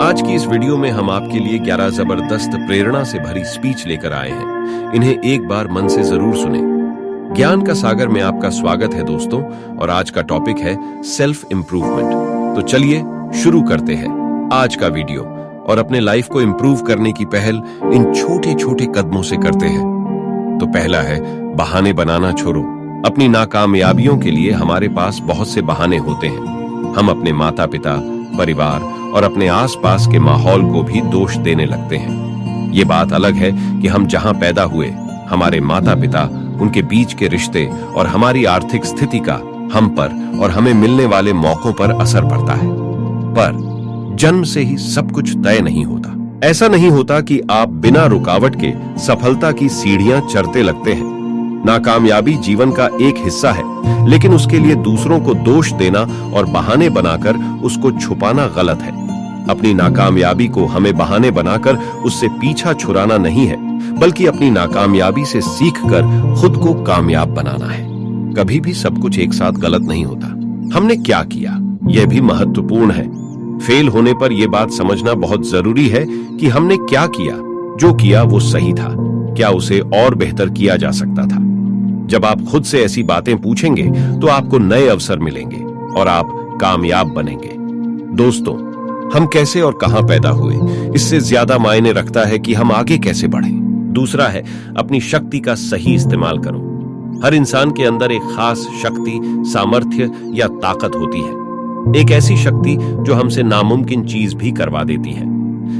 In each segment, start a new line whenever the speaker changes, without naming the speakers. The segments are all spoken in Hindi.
आज की इस वीडियो में हम आपके लिए 11 जबरदस्त प्रेरणा से भरी स्पीच लेकर आए हैं। इन्हें एक बार मन से जरूर सुने। ज्ञान का सागर में आपका स्वागत है दोस्तों, और आज का टॉपिक है सेल्फ इंप्रूवमेंट। तो चलिए शुरू करते हैं आज का वीडियो और अपने लाइफ को इंप्रूव करने की पहल इन छोटे छोटे कदमों से करते हैं। तो पहला है बहाने बनाना छोड़ो। अपनी नाकामयाबियों के लिए हमारे पास बहुत से बहाने होते हैं। हम अपने माता पिता, परिवार और अपने आसपास के माहौल को भी दोष देने लगते हैं। ये बात अलग है कि हम जहां पैदा हुए, हमारे माता पिता, उनके बीच के रिश्ते और हमारी आर्थिक स्थिति का हम पर और हमें मिलने वाले मौकों पर असर पड़ता है। पर जन्म से ही सब कुछ तय नहीं होता। ऐसा नहीं होता कि आप बिना रुकावट के सफलता की सीढ़ियां चढ़ते लगते हैं। नाकामयाबी जीवन का एक हिस्सा है, लेकिन उसके लिए दूसरों को दोष देना और बहाने बनाकर उसको छुपाना गलत है। अपनी नाकामयाबी को हमें बहाने बनाकर उससे पीछा छुड़ाना नहीं है, बल्कि अपनी नाकामयाबी से सीखकर खुद को कामयाब बनाना है। कभी भी सब कुछ एक साथ गलत नहीं होता। हमने क्या किया, यह भी महत्वपूर्ण है। फेल होने पर यह बात समझना बहुत जरूरी है कि हमने क्या किया। जो किया वो सही था, क्या उसे और बेहतर किया जा सकता था। जब आप खुद से ऐसी बातें पूछेंगे तो आपको नए अवसर मिलेंगे और आप कामयाब बनेंगे। दोस्तों, हम कैसे और कहां पैदा हुए, इससे ज्यादा मायने रखता है कि हम आगे कैसे बढ़ें। दूसरा है अपनी शक्ति का सही इस्तेमाल करो। हर इंसान के अंदर एक खास शक्ति, सामर्थ्य या ताकत होती है। एक ऐसी शक्ति जो हमसे नामुमकिन चीज भी करवा देती है।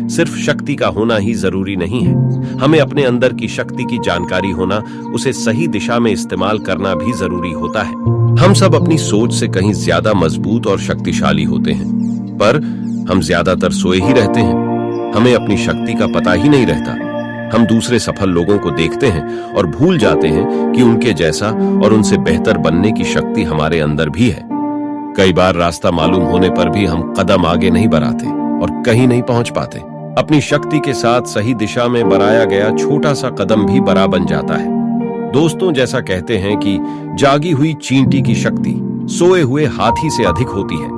सिर्फ शक्ति का होना ही जरूरी नहीं है, हमें अपने अंदर की शक्ति की जानकारी होना, उसे सही दिशा में इस्तेमाल करना भी जरूरी होता है। हम सब अपनी सोच से कहीं ज्यादा मजबूत और शक्तिशाली होते हैं, पर हम ज्यादातर सोए ही रहते हैं। हमें अपनी शक्ति का पता ही नहीं रहता। हम दूसरे सफल लोगों को देखते हैं और भूल जाते हैं कि उनके जैसा और उनसे बेहतर बनने की शक्ति हमारे अंदर भी है। कई बार रास्ता मालूम होने पर भी हम कदम आगे नहीं बढ़ाते और कहीं नहीं पहुंच पाते। अपनी शक्ति के साथ सही दिशा में बढ़ाया गया छोटा सा कदम भी बड़ा बन जाता है। दोस्तों, जैसा कहते हैं कि जागी हुई चींटी की शक्ति सोए हुए हाथी से अधिक होती है।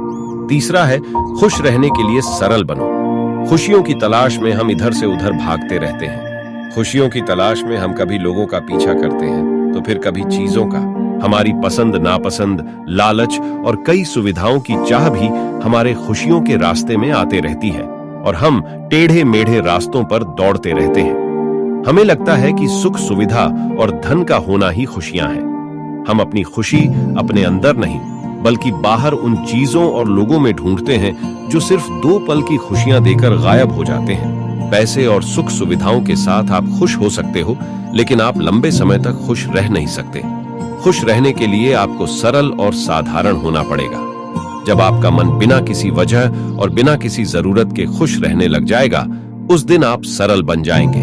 तीसरा है खुश रहने के लिए सरल बनो। खुशियों की तलाश में हम इधर से उधर भागते रहते हैं। खुशियों की तलाश में हम कभी लोगों का पीछा करते हैं तो फिर कभी चीजों का। हमारी पसंद नापसंद, लालच और कई सुविधाओं की चाह भी हमारे खुशियों के रास्ते में आते रहती है और हम टेढ़े मेढ़े रास्तों पर दौड़ते रहते हैं। हमें लगता है कि सुख, सुविधा और धन का होना ही खुशियां हैं। हम अपनी खुशी अपने अंदर नहीं, बल्कि बाहर उन चीजों और लोगों में ढूंढते हैं जो सिर्फ 2 पल की खुशियां देकर गायब हो जाते हैं। पैसे और सुख सुविधाओं के साथ आप खुश हो सकते हो, लेकिन आप लंबे समय तक खुश रह नहीं सकते। खुश रहने के लिए आपको सरल और साधारण होना पड़ेगा। जब आपका मन बिना किसी वजह और बिना किसी जरूरत के खुश रहने लग जाएगा, उस दिन आप सरल बन जाएंगे।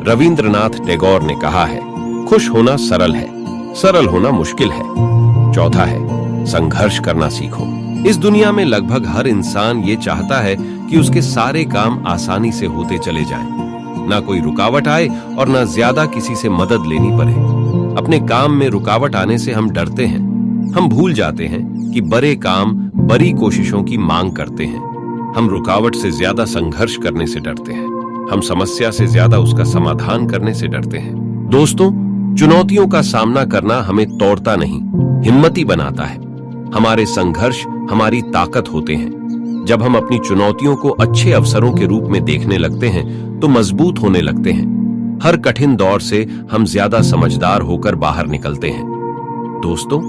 रविंद्रनाथ टैगोर ने कहा है, खुश होना सरल है, सरल होना मुश्किल है। चौथा है संघर्ष करना सीखो। इस दुनिया में लगभग हर इंसान ये चाहता है कि उसके सारे काम आसानी से होते चले जाएं। ना कोई रुकावट आए और ना ज्यादा किसी से मदद लेनी पड़े। अपने काम में रुकावट आने से हम डरते हैं। हम भूल जाते हैं कि बड़े काम बड़ी कोशिशों की मांग करते हैं। हम रुकावट से ज्यादा संघर्ष करने से डरते हैं। हम समस्या से ज्यादा उसका समाधान करने से डरते हैं। दोस्तों, चुनौतियों का सामना करना हमें तोड़ता नहीं, हिम्मती बनाता है। हमारे संघर्ष हमारी ताकत होते हैं। जब हम अपनी चुनौतियों को अच्छे अवसरों के रूप में देखने लगते हैं तो मजबूत होने लगते हैं। हर कठिन दौर से हम ज्यादा समझदार होकर बाहर निकलते हैं। दोस्तों,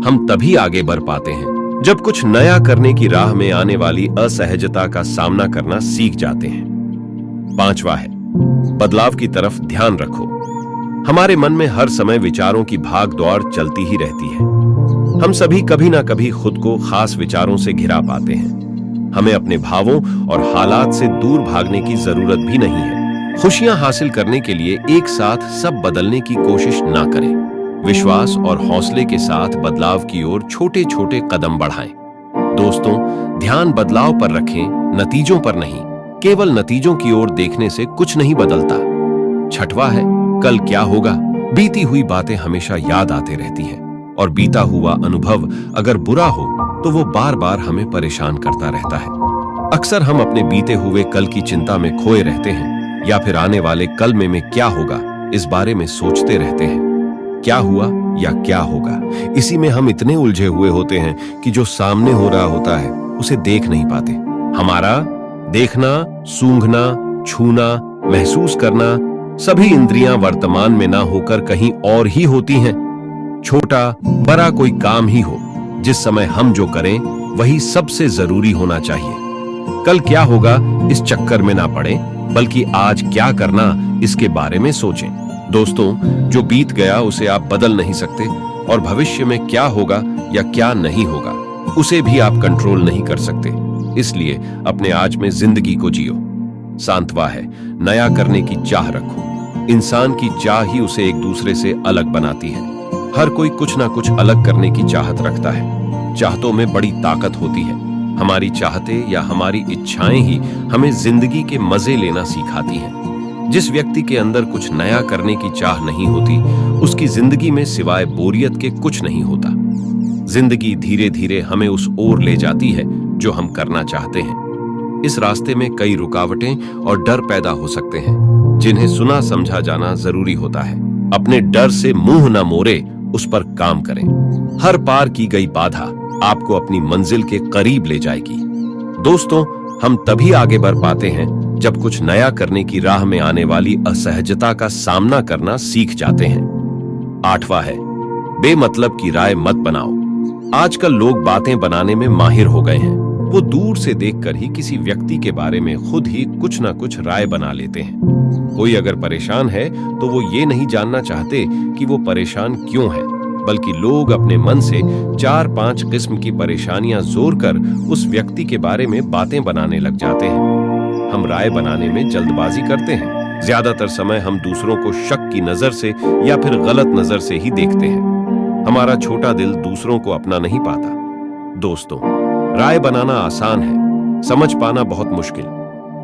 हम तभी आगे बढ़ पाते हैं जब कुछ नया करने की राह में आने वाली असहजता का सामना करना सीख जाते हैं। 5वां है बदलाव की तरफ ध्यान रखो। हमारे मन में हर समय विचारों की भाग दौड़ चलती ही रहती है। हम सभी कभी ना कभी खुद को खास विचारों से घिरा पाते हैं। हमें अपने भावों और हालात से दूर भागने की जरूरत भी नहीं है। खुशियां हासिल करने के लिए एक साथ सब बदलने की कोशिश ना करें। विश्वास और हौसले के साथ बदलाव की ओर छोटे छोटे कदम बढ़ाएं। दोस्तों, ध्यान बदलाव पर रखें, नतीजों पर नहीं। केवल नतीजों की ओर देखने से कुछ नहीं बदलता। 6वां है कल क्या होगा। बीती हुई बातें हमेशा याद आते रहती हैं और बीता हुआ अनुभव अगर बुरा हो तो वो बार बार हमें परेशान करता रहता है। अक्सर हम अपने बीते हुए कल की चिंता में खोए रहते हैं या फिर आने वाले कल में क्या होगा इस बारे में सोचते रहते हैं। क्या हुआ या क्या होगा, इसी में हम इतने उलझे हुए होते हैं कि जो सामने हो रहा होता है उसे देख नहीं पाते। हमारा देखना, सूंघना, छूना, महसूस करना, सभी इंद्रियां वर्तमान में ना होकर कहीं और ही होती हैं। छोटा बड़ा कोई काम ही हो, जिस समय हम जो करें वही सबसे जरूरी होना चाहिए। कल क्या होगा इस चक्कर में ना पड़े, बल्कि आज क्या करना इसके बारे में सोचें। दोस्तों, जो बीत गया उसे आप बदल नहीं सकते और भविष्य में क्या होगा या क्या नहीं होगा उसे भी आप कंट्रोल नहीं कर सकते। इसलिए अपने आज में जिंदगी को जियो। सांत्वा है, नया करने की चाह रखो। इंसान की चाह ही उसे एक दूसरे से अलग बनाती है। हर कोई कुछ ना कुछ अलग करने की चाहत रखता है। चाहतों में बड़ी ताकत होती है। हमारी चाहते या हमारी इच्छाएं ही हमें जिंदगी के मजे लेना सिखाती हैं। जिस व्यक्ति के अंदर कुछ नया करने की चाह नहीं होती, उसकी जिंदगी में सिवाय बोरियत के कुछ नहीं होता। जिंदगी धीरे धीरे हमें उस ओर ले जाती है जो हम करना चाहते हैं। इस रास्ते में कई रुकावटें और डर पैदा हो सकते हैं, जिन्हें सुना समझा जाना जरूरी होता है। अपने डर से मुंह न मोड़े, उस पर काम करें। हर पार की गई बाधा आपको अपनी मंजिल के करीब ले जाएगी। दोस्तों, हम तभी आगे बढ़ पाते हैं जब कुछ नया करने की राह में आने वाली असहजता का सामना करना सीख जाते हैं। 8वां है, बेमतलब की राय मत बनाओ। आजकल लोग बातें बनाने में माहिर हो गए हैं। वो दूर से देखकर ही किसी व्यक्ति के बारे में खुद ही कुछ ना कुछ राय बना लेते हैं। कोई अगर परेशान है तो वो ये नहीं जानना चाहते कि वो परेशान क्यों है, बल्कि लोग अपने मन से 4-5 किस्म की परेशानियां जोड़ कर उस व्यक्ति के बारे में बातें बनाने लग जाते हैं। हम राय बनाने में जल्दबाजी करते हैं। ज्यादातर समय हम दूसरों को शक की नजर से या फिर गलत नजर से ही देखते हैं। हमारा छोटा दिल दूसरों को अपना नहीं पाता। दोस्तों, राय बनाना आसान है, समझ पाना बहुत मुश्किल।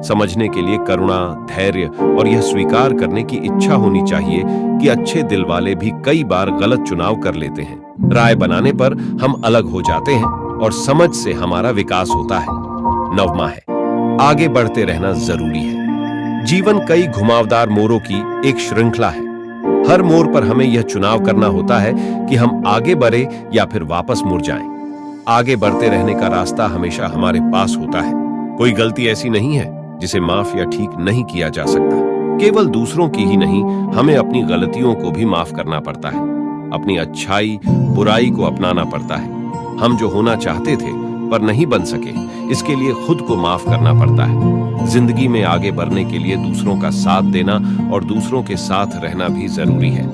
समझने के लिए करुणा, धैर्य और यह स्वीकार करने की इच्छा होनी चाहिए कि अच्छे दिल वाले भी कई बार गलत चुनाव कर लेते हैं। राय बनाने पर हम अलग हो जाते हैं और समझ से हमारा विकास होता है। 9वां है, आगे बढ़ते रहना जरूरी है। जीवन कई घुमावदार मोड़ों की एक श्रृंखला है। हर मोड़ पर हमें यह चुनाव करना होता है कि हम आगे बढ़े या फिर वापस मुड़ जाएं। आगे बढ़ते रहने का रास्ता हमेशा हमारे पास होता है। कोई गलती ऐसी नहीं है जिसे माफ या ठीक नहीं किया जा सकता। केवल दूसरों की ही नहीं, हमें अपनी गलतियों को भी माफ करना पड़ता है। अपनी अच्छाई बुराई को अपनाना पड़ता है। हम जो होना चाहते थे पर नहीं बन सके, इसके लिए खुद को माफ करना पड़ता है। जिंदगी में आगे बढ़ने के लिए दूसरों का साथ देना और दूसरों के साथ रहना भी जरूरी है।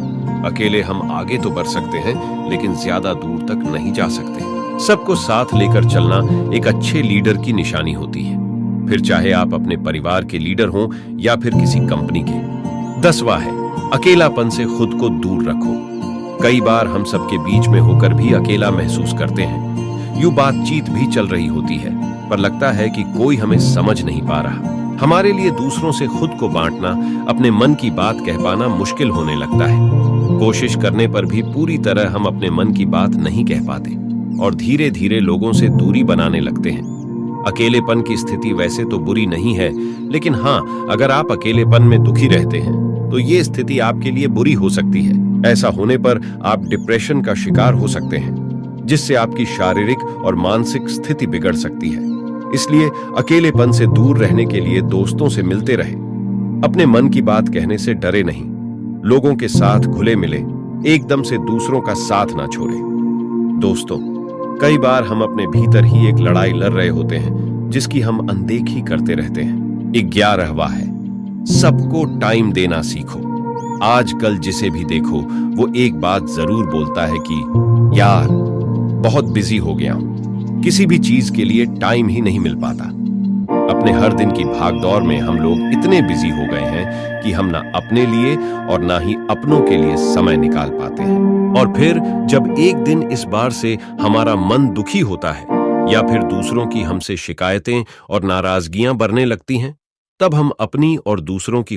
अकेले हम आगे तो बढ़ सकते हैं, लेकिन ज्यादा दूर तक नहीं जा सकते। सबको साथ लेकर चलना एक अच्छे लीडर की निशानी होती है, फिर चाहे आप अपने परिवार के लीडर हों या फिर किसी कंपनी के। 10वां है, अकेलापन से खुद को दूर रखो। कई बार हम सबके बीच में होकर भी अकेला महसूस करते हैं। यूं बातचीत भी चल रही होती है, पर लगता है कि कोई हमें समझ नहीं पा रहा। हमारे लिए दूसरों से खुद को बांटना, अपने मन की बात कह पाना मुश्किल होने लगता है। कोशिश करने पर भी पूरी तरह हम अपने मन की बात नहीं कह पाते और धीरे धीरे लोगों से दूरी बनाने लगते हैं। अकेलेपन की स्थिति वैसे तो बुरी नहीं है, लेकिन हाँ, अगर आप अकेलेपन में दुखी रहते हैं तो ये स्थिति आपके लिए बुरी हो सकती है। ऐसा होने पर आप डिप्रेशन का शिकार हो सकते हैं, जिससे आपकी शारीरिक और मानसिक स्थिति बिगड़ सकती है। इसलिए अकेलेपन से दूर रहने के लिए दोस्तों से मिलते रहे। अपने मन की बात कहने से डरे नहीं। लोगों के साथ घुले मिले, एकदम से दूसरों का साथ ना छोड़े। दोस्तों, कई बार हम अपने भीतर ही एक लड़ाई लड़ रहे होते हैं, जिसकी हम अनदेखी करते रहते हैं। 11वां है, सबको टाइम देना सीखो। आजकल जिसे भी देखो वो एक बात जरूर बोलता है कि यार बहुत बिजी हो गया हूं, किसी भी चीज के लिए टाइम ही नहीं मिल पाता। अपने हर दिन की भागदौड़ में हम लोग इतने बिजी हो गए हैं कि हम ना अपने लिए और ना ही अपनों के लिए समय निकाल पाते हैं। और फिर जब एक दिन इस बार से हमारा मन दुखी होता है या फिर दूसरों की हमसे शिकायतें और नाराजगियां बढ़ने लगती हैं, तब हम अपनी और दूसरों की